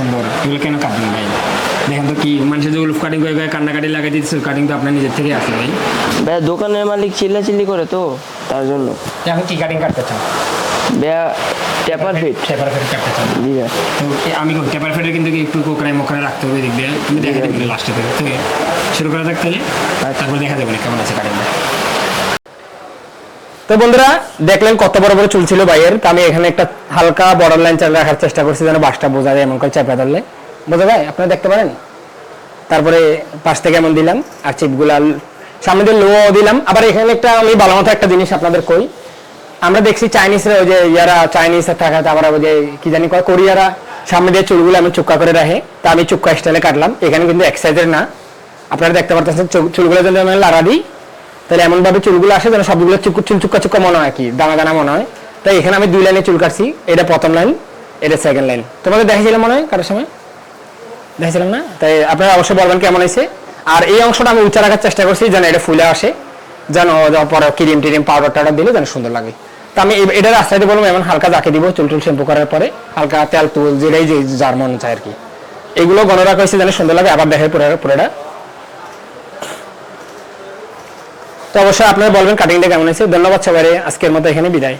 সুন্দর, এগুলো কেন কাটবেন ভাই? দেখেন তো কি মানুষের যে উলফ কাটিং করে কান্নাকাটি লাগাই দিচ্ছে, কাটিং তো আপনার নিজের থেকে আসে ভাই। ভাই দোকানের মালিক চিল্লাচিল্লি করে তো তার জন্য। এখন কি কাটিং কাটতে চান? ভাইয়া টেপার ফিট। টেপার ফেট কাটতে চান? জি ভাই। তো আমি টেপার ফেটে কিন্তু একটু কোকড়ায় মোকড়ায় রাখতে হবে, দিক দিয়ে তুমি দেখা দেবে লাস্টে থেকে। তো শুরু করা থাকতে তারপর দেখা যাবে কেমন আছে কাটিংটা। তো বন্ধুরা দেখলেন কত বড় বড় চুল ছিল ভাইয়ের। তো আমি এখানে একটা হালকা বর্ডার লাইন চাল রাখার চেষ্টা করছি যেন বাসটা বোঝা যায়, এমন করে চাপা ধরলে বোঝা যায়, আপনারা দেখতে পারেন। তারপরে পাশ থেকে এমন দিলাম, আর চিপগুলা সামনে দিয়ে লো দিলাম। আবার এখানে একটা আমি ভালো মতো একটা জিনিস আপনাদের কই, আমরা দেখছি চাইনিজরা ওই যে ইয়ারা চাইনিজ থাকাতে আবার ওই যে কি জানি কয় কোরিয়ারা সামনে দিয়ে চুলগুলো আমি চুক্কা করে রাখে, তা আমি চুক্কা স্টাইলে কাটলাম। এখানে কিন্তু এক সাইজের না, আপনারা দেখতে পারতেছেন চুলগুলো যদি আমি লাড়া দিই তাহলে এমনভাবে চুলগুলো আসে যেন সবগুলো চুল চুক্কা চুক্কা মনে হয়, কি দানা দানা মনে হয়। তাই এখানে আমি 2 লাইনে চুল কাটছি, এটা প্রথম লাইন, এটা সেকেন্ড লাইন। তোমাদের দেখেছিলাম মনে হয় কারোর সময়, দেখেছিলাম না? তাই আপনারা অবশ্যই বলবেন কেমন হয়েছে। আর এই অংশটা আমি উঁচা রাখার চেষ্টা করছি যেন এটা ফুলে আসে, যেন পরে ক্রিম টিরিম পাউডার টাউডার দিলে যেন সুন্দর লাগে। তো আমি এটা রাস্তায় বলবো এমন হালকা জাকে দিব, চুল টুল শ্যাম্পু করার পরে হালকা তেল তুল যেটাই যে যার মন চায় আর কি। এগুলো গণ রাখা হয়েছে যেন সুন্দর লাগে, আবার দেখে পুরোটা। তো অবশ্যই আপনারা বলবেন কাটিংটা কেমন হয়েছে। ধন্যবাদ সবাই, আজকের মতো এখানে বিদায়।